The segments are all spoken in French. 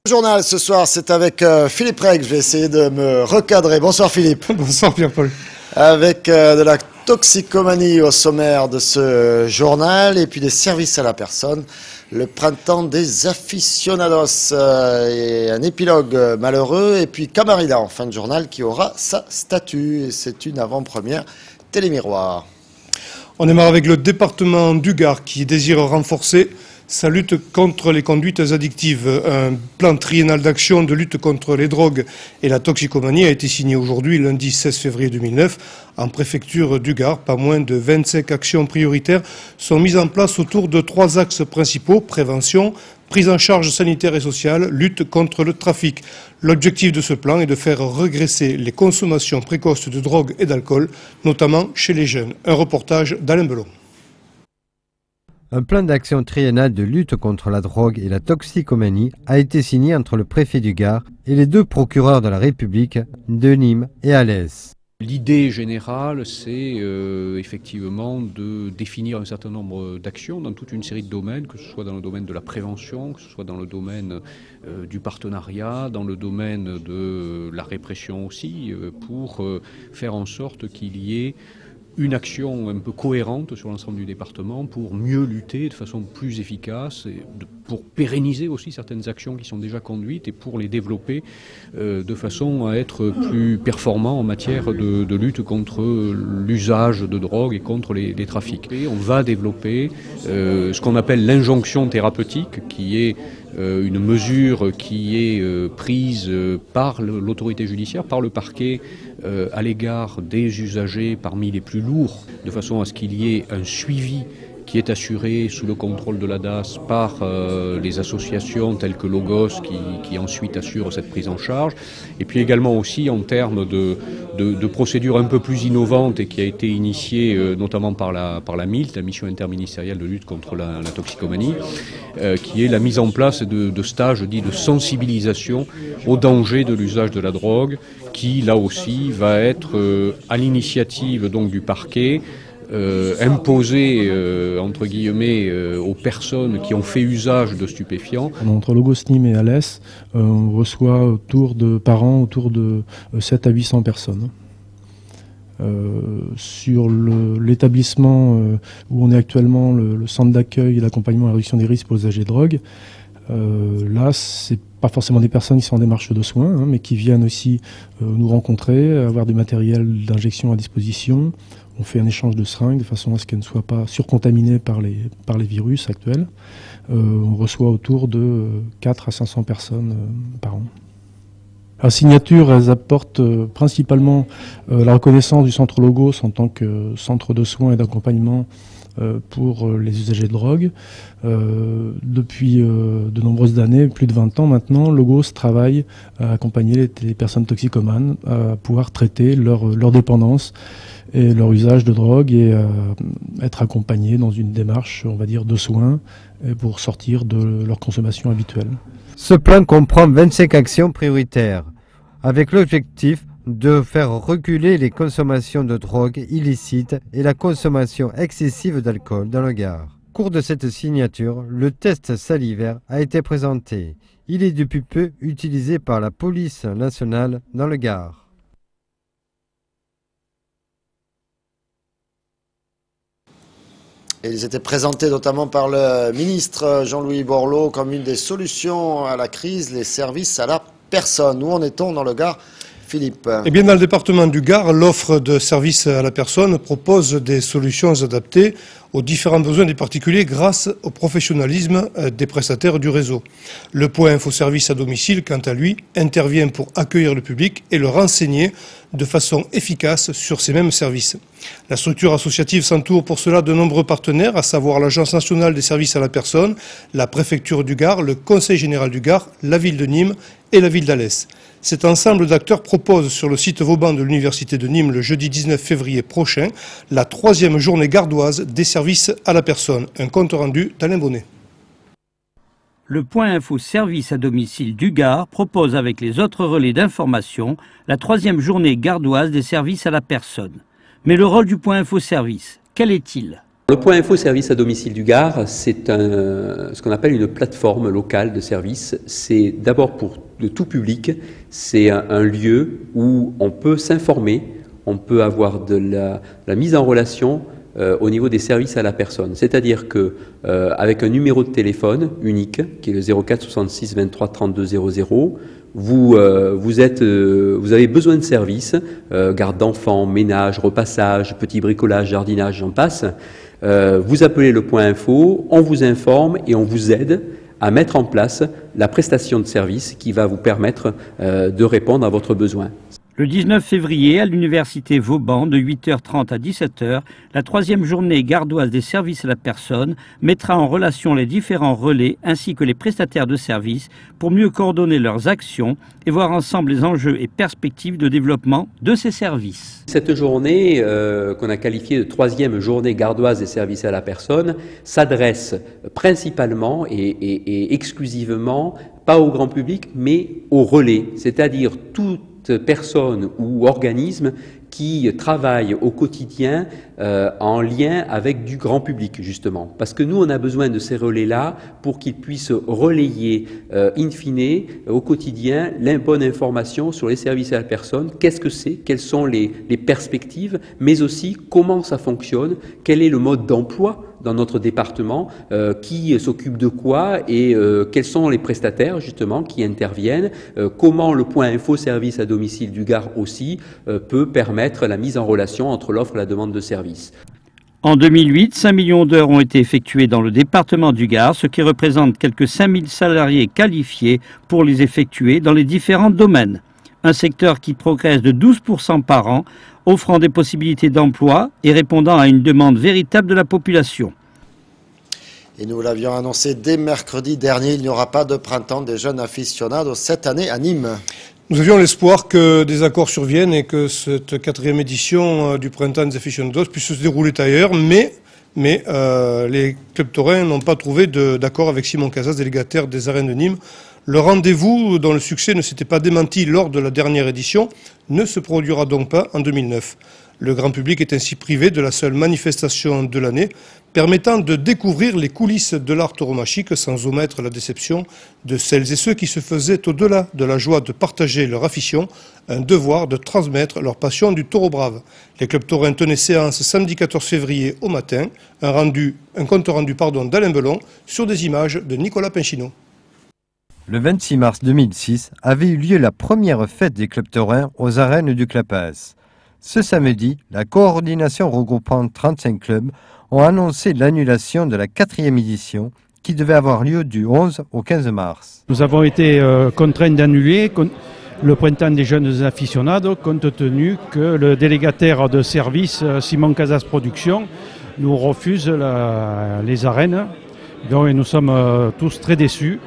Le journal ce soir, c'est avec Philippe Reg. Je vais essayer de me recadrer. Bonsoir Philippe. Bonsoir Pierre-Paul. Avec de la toxicomanie au sommaire de ce journal et puis des services à la personne. Le printemps des aficionados et un épilogue malheureux. Et puis Camarida en fin de journal qui aura sa statue. Et c'est une avant-première télémiroir. On démarre avec le département du Gard qui désire renforcer sa lutte contre les conduites addictives. Un plan triennal d'action de lutte contre les drogues et la toxicomanie a été signé aujourd'hui, lundi 16 février 2009, en préfecture du Gard. Pas moins de 25 actions prioritaires sont mises en place autour de 3 axes principaux: prévention, prise en charge sanitaire et sociale, lutte contre le trafic. L'objectif de ce plan est de faire régresser les consommations précoces de drogue et d'alcool, notamment chez les jeunes. Un reportage d'Alain Belon. Un plan d'action triennal de lutte contre la drogue et la toxicomanie a été signé entre le préfet du Gard et les 2 procureurs de la République de Nîmes et Alès. L'idée générale, c'est effectivement de définir un certain nombre d'actions dans toute une série de domaines, que ce soit dans le domaine de la prévention, que ce soit dans le domaine du partenariat, dans le domaine de la répression aussi, pour faire en sorte qu'il y ait une action un peu cohérente sur l'ensemble du département pour mieux lutter de façon plus efficace, et pour pérenniser aussi certaines actions qui sont déjà conduites et pour les développer de façon à être plus performants en matière de lutte contre l'usage de drogue et contre les trafics. Et on va développer ce qu'on appelle l'injonction thérapeutique, qui est une mesure qui est prise par l'autorité judiciaire, par le parquet, à l'égard des usagers parmi les plus lourds, de façon à ce qu'il y ait un suivi qui est assuré sous le contrôle de la DAS par les associations telles que Logos qui ensuite assurent cette prise en charge. Et puis également aussi en termes de procédures un peu plus innovantes et qui a été initiée notamment par la MILT, la mission interministérielle de lutte contre la toxicomanie, qui est la mise en place de stages dits de sensibilisation au danger de l'usage de la drogue, qui là aussi va être à l'initiative donc du parquet, imposé entre guillemets aux personnes qui ont fait usage de stupéfiants. Entre Logos, Nîmes et Alès, on reçoit par an autour de 700 à 800 personnes. Sur l'établissement où on est actuellement, le centre d'accueil et l'accompagnement à la réduction des risques pour les usagers de drogue, là c'est pas forcément des personnes qui sont en démarche de soins, mais qui viennent aussi nous rencontrer, avoir du matériel d'injection à disposition. On fait un échange de seringues de façon à ce qu'elles ne soient pas surcontaminées par les virus actuels. On reçoit autour de 400 à 500 personnes par an. La signature, elles apportent principalement la reconnaissance du centre Logos en tant que centre de soins et d'accompagnement pour les usagers de drogue. Depuis de nombreuses années, plus de 20 ans maintenant, Logos travaille à accompagner les personnes toxicomanes à pouvoir traiter leur dépendance et leur usage de drogue et être accompagnés dans une démarche, on va dire, de soins pour sortir de leur consommation habituelle. Ce plan comprend 25 actions prioritaires, avec l'objectif de faire reculer les consommations de drogue illicites et la consommation excessive d'alcool dans le Gard. Au cours de cette signature, le test salivaire a été présenté. Il est depuis peu utilisé par la police nationale dans le Gard. Et ils étaient présentés notamment par le ministre Jean-Louis Borloo comme une des solutions à la crise, les services à la personne. Où en est-on dans le Gard, Philippe? Eh bien, dans le département du Gard, l'offre de services à la personne propose des solutions adaptées aux différents besoins des particuliers grâce au professionnalisme des prestataires du réseau. Le point info-service à domicile, quant à lui, intervient pour accueillir le public et le renseigner de façon efficace sur ces mêmes services. La structure associative s'entoure pour cela de nombreux partenaires, à savoir l'Agence nationale des services à la personne, la préfecture du Gard, le Conseil général du Gard, la ville de Nîmes et la ville d'Alès. Cet ensemble d'acteurs propose sur le site Vauban de l'Université de Nîmes le jeudi 19 février prochain la 3e journée gardoise des services à la personne. Un compte rendu d'Alain Bonnet. Le point info service à domicile du Gard propose avec les autres relais d'information la 3e journée gardoise des services à la personne. Mais le rôle du point info service, quel est-il? Le point info service à domicile du Gard, c'est ce qu'on appelle une plateforme locale de service. C'est d'abord pour de tout public, c'est un lieu où on peut s'informer, on peut avoir de la mise en relation au niveau des services à la personne. C'est-à-dire que avec un numéro de téléphone unique, qui est le 04 66 23 32 00, vous avez besoin de services, garde d'enfants, ménage, repassage, petit bricolage, jardinage, j'en passe. Vous appelez le point info, on vous informe et on vous aide à mettre en place la prestation de service qui va vous permettre de répondre à votre besoin. Le 19 février, à l'université Vauban, de 8h30 à 17h, la 3e journée gardoise des services à la personne mettra en relation les différents relais ainsi que les prestataires de services pour mieux coordonner leurs actions et voir ensemble les enjeux et perspectives de développement de ces services. Cette journée, qu'on a qualifiée de 3e journée gardoise des services à la personne, s'adresse principalement et exclusivement, pas au grand public, mais au relais, c'est-à-dire toute personne ou organisme qui travaillent au quotidien en lien avec du grand public, justement. Parce que nous, on a besoin de ces relais-là pour qu'ils puissent relayer, in fine, au quotidien, la bonne information sur les services à la personne, qu'est-ce que c'est, quelles sont les perspectives, mais aussi comment ça fonctionne, quel est le mode d'emploi dans notre département, qui s'occupe de quoi et quels sont les prestataires justement qui interviennent, comment le point info service à domicile du Gard aussi peut permettre la mise en relation entre l'offre et la demande de service. En 2008, 5 millions d'heures ont été effectuées dans le département du Gard, ce qui représente quelques 5000 salariés qualifiés pour les effectuer dans les différents domaines. Un secteur qui progresse de 12% par an, offrant des possibilités d'emploi et répondant à une demande véritable de la population. Et nous l'avions annoncé dès mercredi dernier, il n'y aura pas de printemps des jeunes aficionados cette année à Nîmes. Nous avions l'espoir que des accords surviennent et que cette 4e édition du printemps des aficionados puisse se dérouler ailleurs, mais les clubs taurins n'ont pas trouvé d'accord avec Simon Casas, délégataire des arènes de Nîmes. Le rendez-vous, dont le succès ne s'était pas démenti lors de la dernière édition, ne se produira donc pas en 2009. Le grand public est ainsi privé de la seule manifestation de l'année, permettant de découvrir les coulisses de l'art tauromachique sans omettre la déception de celles et ceux qui se faisaient, au-delà de la joie de partager leur affection, un devoir de transmettre leur passion du taureau brave. Les clubs taurins tenaient séance samedi 14 février au matin, un compte rendu d'Alain Belon sur des images de Nicolas Pinchino. Le 26 mars 2006 avait eu lieu la première fête des clubs taurins aux arènes du Clapaz. Ce samedi, la coordination regroupant 35 clubs ont annoncé l'annulation de la 4e édition qui devait avoir lieu du 11 au 15 mars. Nous avons été contraints d'annuler le printemps des jeunes aficionados compte tenu que le délégataire de service Simon Casas Productions nous refuse les arènes. Donc nous sommes tous très déçus.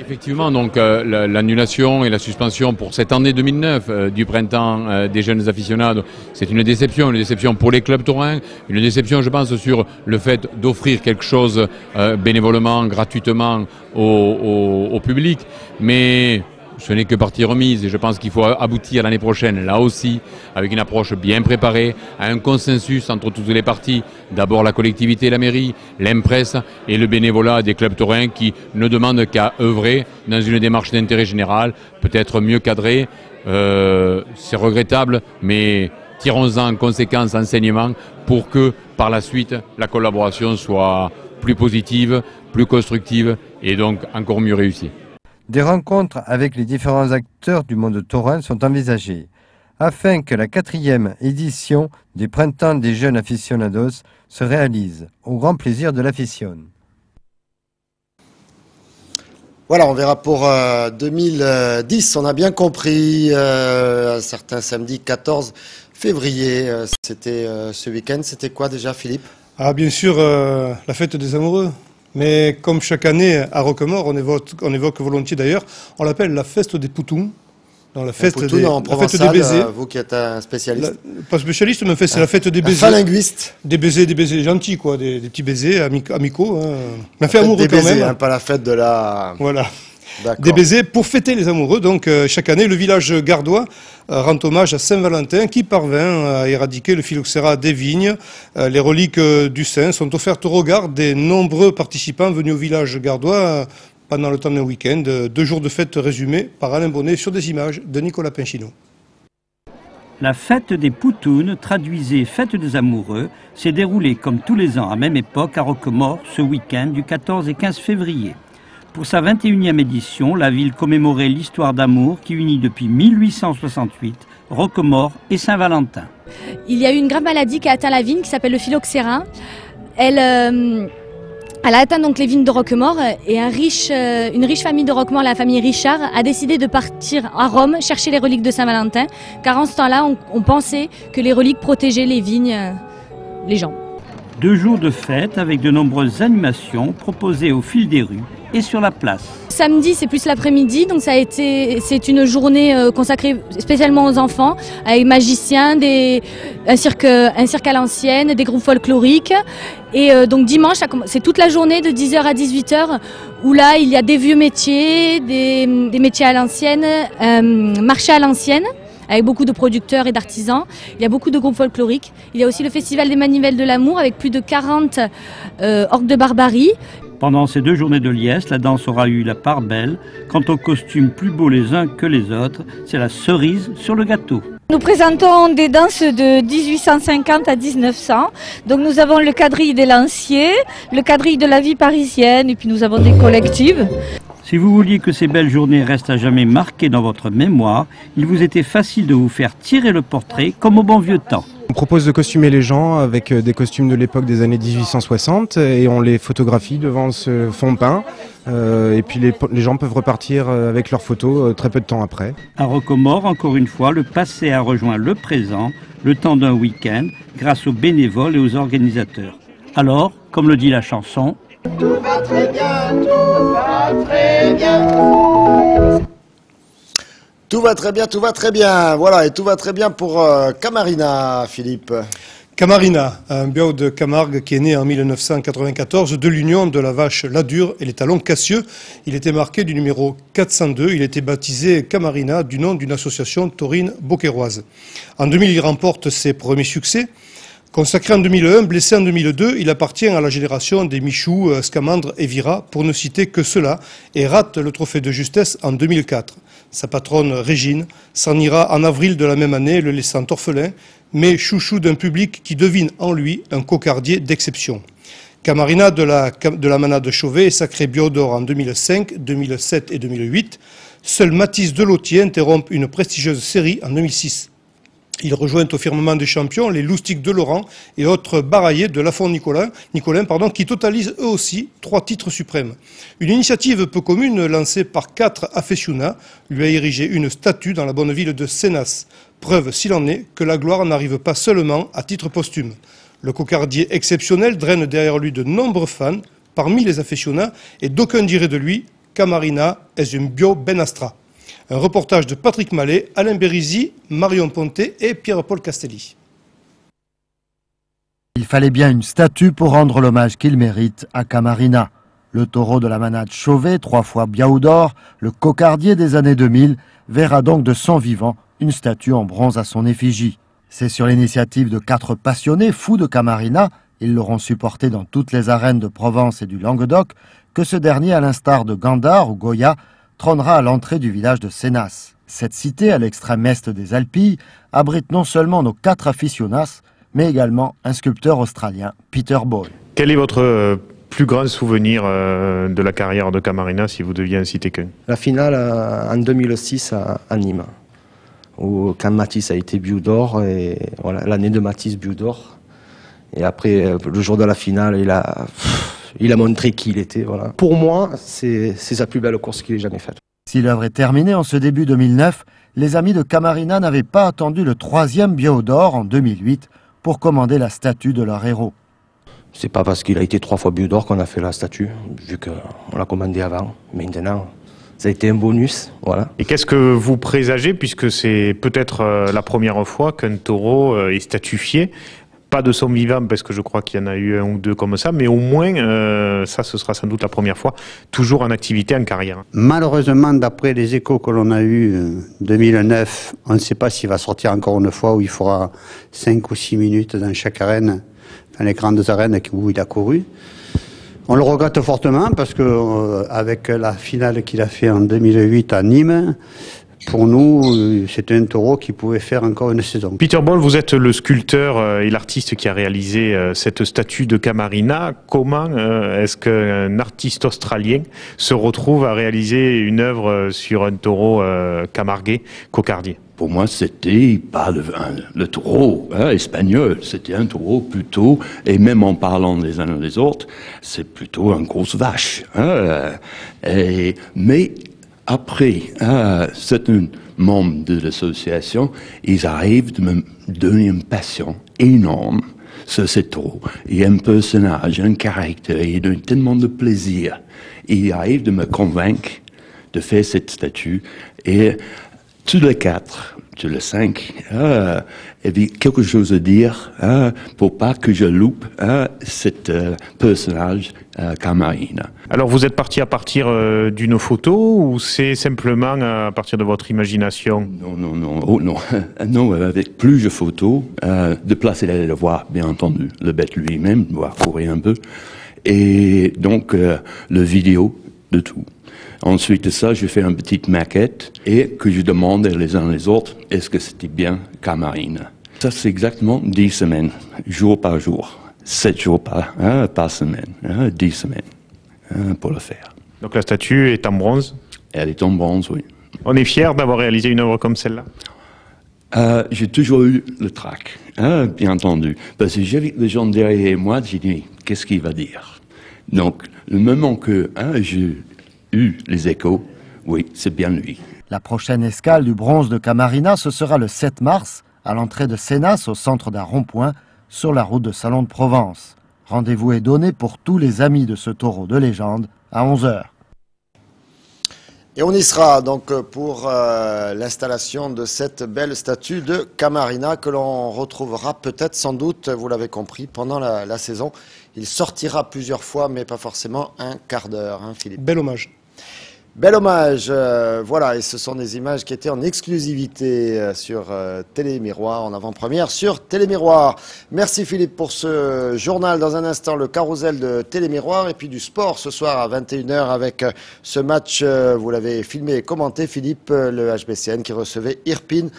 Effectivement, donc l'annulation et la suspension pour cette année 2009 du printemps des jeunes aficionados, c'est une déception pour les clubs taurins, une déception je pense sur le fait d'offrir quelque chose bénévolement, gratuitement au public, mais ce n'est que partie remise et je pense qu'il faut aboutir l'année prochaine, là aussi, avec une approche bien préparée, à un consensus entre toutes les parties, d'abord la collectivité, la mairie, l'Empresse et le bénévolat des clubs taurins qui ne demandent qu'à œuvrer dans une démarche d'intérêt général, peut-être mieux cadrée. C'est regrettable, mais tirons-en conséquence, enseignement, pour que par la suite la collaboration soit plus positive, plus constructive et donc encore mieux réussie. Des rencontres avec les différents acteurs du monde taurin sont envisagées, afin que la 4e édition des Printemps des jeunes aficionados se réalise, au grand plaisir de l'afición. Voilà, on verra pour 2010, on a bien compris, un certain samedi 14 février, c'était ce week-end, c'était quoi déjà Philippe? Ah bien sûr, la fête des amoureux. Mais comme chaque année, à Roquemort, on évoque volontiers d'ailleurs, on l'appelle la fête des poutous. Dans la fête des baisers. Vous qui êtes un spécialiste. Pas spécialiste, mais en fait, c'est la fête des baisers. Pas linguiste. Des baisers gentils, quoi, des petits baisers amicaux. Hein. Mais fait amoureux des quand baisers, même. Hein, pas la fête de la... Voilà. Des baisers pour fêter les amoureux. Donc chaque année, le village gardois rend hommage à Saint-Valentin qui parvint à éradiquer le phylloxéra des vignes. Les reliques du saint sont offertes au regard des nombreux participants venus au village gardois pendant le temps d'un week-end. 2 jours de fête résumés par Alain Bonnet sur des images de Nicolas Pinchino. La fête des Poutounes, traduisée fête des amoureux, s'est déroulée comme tous les ans à même époque à Roquemaure ce week-end du 14 et 15 février. Pour sa 21e édition, la ville commémorait l'histoire d'amour qui unit depuis 1868 Roquemaure et Saint-Valentin. Il y a eu une grave maladie qui a atteint la vigne qui s'appelle le phylloxéra. Elle a atteint donc les vignes de Roquemaure et une riche famille de Roquemaure, la famille Richard, a décidé de partir à Rome chercher les reliques de Saint-Valentin, car en ce temps-là, on pensait que les reliques protégeaient les vignes, les gens. 2 jours de fête avec de nombreuses animations proposées au fil des rues et sur la place. Samedi, c'est plus l'après-midi, donc c'est une journée consacrée spécialement aux enfants, avec magiciens, un cirque à l'ancienne, des groupes folkloriques. Et donc dimanche, c'est toute la journée de 10h à 18h, où là, il y a des vieux métiers, des métiers à l'ancienne, marché à l'ancienne, avec beaucoup de producteurs et d'artisans. Il y a beaucoup de groupes folkloriques. Il y a aussi le Festival des Manivelles de l'amour, avec plus de 40 orques de barbarie. Pendant ces 2 journées de liesse, la danse aura eu la part belle. Quant aux costumes plus beaux les uns que les autres, c'est la cerise sur le gâteau. Nous présentons des danses de 1850 à 1900. Donc nous avons le quadrille des lanciers, le quadrille de la vie parisienne et puis nous avons des collectives. Si vous vouliez que ces belles journées restent à jamais marquées dans votre mémoire, il vous était facile de vous faire tirer le portrait comme au bon vieux temps. On propose de costumer les gens avec des costumes de l'époque des années 1860 et on les photographie devant ce fond peint. Et puis les gens peuvent repartir avec leurs photos très peu de temps après. À Roquemaure, encore une fois, le passé a rejoint le présent, le temps d'un week-end, grâce aux bénévoles et aux organisateurs. Alors, comme le dit la chanson, tout va très bien, tout va très bien. Tout va très bien, tout va très bien. Voilà, et tout va très bien pour Camarina, Philippe. Camarina, un bio de Camargue qui est né en 1994 de l'union de la vache Ladure et les talons Cassieux. Il était marqué du numéro 402. Il était baptisé Camarina du nom d'une association taurine beauquerroise. En 2000, il remporte ses premiers succès. Consacré en 2001, blessé en 2002, il appartient à la génération des Michou, Scamandre et Vira, pour ne citer que cela, et rate le trophée de justesse en 2004. Sa patronne, Régine, s'en ira en avril de la même année, le laissant orphelin, mais chouchou d'un public qui devine en lui un cocardier d'exception. Camarina de la manade de Chauvet est sacré bio d'or en 2005, 2007 et 2008. Seul Mathis Delotier interrompt une prestigieuse série en 2006. Il rejoint au firmament des champions les loustiques de Laurent et autres baraillés de Lafont-Nicolin, qui totalisent eux aussi 3 titres suprêmes. Une initiative peu commune lancée par 4 aficionados lui a érigé une statue dans la bonne ville de Sénas. Preuve, s'il en est, que la gloire n'arrive pas seulement à titre posthume. Le cocardier exceptionnel draine derrière lui de nombreux fans parmi les aficionados et d'aucuns diraient de lui « Camarina est un bio ben astra ». Un reportage de Patrick Mallet, Alain Bérisy, Marion Pontet et Pierre-Paul Castelli. Il fallait bien une statue pour rendre l'hommage qu'il mérite à Camarina. Le taureau de la manade Chauvet, 3 fois Biaou d'or, le cocardier des années 2000, verra donc de son vivant une statue en bronze à son effigie. C'est sur l'initiative de 4 passionnés fous de Camarina, ils l'auront supporté dans toutes les arènes de Provence et du Languedoc, que ce dernier, à l'instar de Gandar ou Goya, trônera à l'entrée du village de Sénas. Cette cité, à l'extrême est des Alpilles, abrite non seulement nos 4 aficionados, mais également un sculpteur australien, Peter Ball. Quel est votre plus grand souvenir de la carrière de Camarina, si vous deviez en citer qu'un? La finale en 2006 à Nîmes, où quand Mathis a été Biou d'or, et voilà, l'année de Mathis Biou d'or. Et après, le jour de la finale, il a montré qui il était. Voilà. Pour moi, c'est sa plus belle course qu'il ait jamais faite. Si l'œuvre est terminée en ce début 2009, les amis de Camarina n'avaient pas attendu le 3e Biaou d'or en 2008 pour commander la statue de leur héros. C'est pas parce qu'il a été 3 fois Biaou d'or qu'on a fait la statue, vu qu'on l'a commandé avant. Maintenant, ça a été un bonus. Voilà. Et qu'est-ce que vous présagez, puisque c'est peut-être la première fois qu'un taureau est statuifié Pas de son vivant, parce que je crois qu'il y en a eu un ou deux comme ça, mais au moins, ça, ce sera sans doute la première fois, toujours en activité, en carrière. Malheureusement, d'après les échos que l'on a eus 2009, on ne sait pas s'il va sortir encore une fois, où il fera 5 ou 6 minutes dans chaque arène, dans les grandes arènes où il a couru. On le regrette fortement, parce que avec la finale qu'il a fait en 2008 à Nîmes, pour nous, c'était un taureau qui pouvait faire encore une saison. Peter Ball, vous êtes le sculpteur et l'artiste qui a réalisé cette statue de Camarina. Comment est-ce qu'un artiste australien se retrouve à réaliser une œuvre sur un taureau camarguais, cocardier? Pour moi, c'était pas le taureau espagnol, c'était un taureau plutôt, et même en parlant les uns des autres, c'est plutôt une grosse vache. Mais après, certains membres de l'association, ils arrivent de me donner une passion énorme sur ce taureau. Il y a un personnage, un caractère, il donne tellement de plaisir. Ils arrivent de me convaincre de faire cette statue. Et tous les 4, tous les 5, il y avait quelque chose à dire pour pas que je loupe cet personnage Camarina. Alors vous êtes parti à partir d'une photo ou c'est simplement à partir de votre imagination? Non, avec plusieurs photos, de place et d'aller le voir, bien entendu, le bête lui-même, voir courir un peu, et donc le vidéo de tout. Ensuite de ça, je fais une petite maquette et que je demande les uns les autres, est-ce que c'était bien Camarina? Ça, c'est exactement 10 semaines, jour par jour, 7 jours par semaine, 10 semaines pour le faire. Donc la statue est en bronze? Elle est en bronze, oui. On est fiers d'avoir réalisé une œuvre comme celle-là? J'ai toujours eu le trac, bien entendu, parce que j'avais les gens derrière moi, j'ai dit, qu'est-ce qu'il va dire? Donc, le moment que j'ai eu les échos, oui, c'est bien lui. La prochaine escale du bronze de Camarina, ce sera le 7 mars, à l'entrée de Sénas, au centre d'un rond-point, sur la route de Salon de Provence. Rendez-vous est donné pour tous les amis de ce taureau de légende à 11h. Et on y sera donc pour l'installation de cette belle statue de Camarina que l'on retrouvera peut-être sans doute, vous l'avez compris, pendant la saison. Il sortira plusieurs fois, mais pas forcément un quart d'heure, hein, Philippe. Bel hommage. Bel hommage, voilà, et ce sont des images qui étaient en exclusivité sur Télémiroir, en avant-première sur Télémiroir. Merci Philippe pour ce journal. Dans un instant, le carrousel de Télémiroir et puis du sport ce soir à 21h avec ce match, vous l'avez filmé et commenté Philippe, le HBCN qui recevait Irpine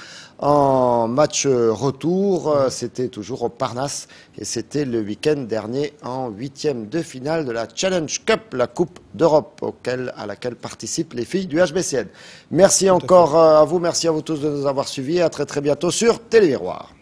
en match retour. C'était toujours au Parnasse et c'était le week-end dernier en 8e de finale de la Challenge Cup, la Coupe d'Europe à laquelle participent les filles du HBCN. Merci encore à vous, merci à vous tous de nous avoir suivis et à très très bientôt sur Télémiroir.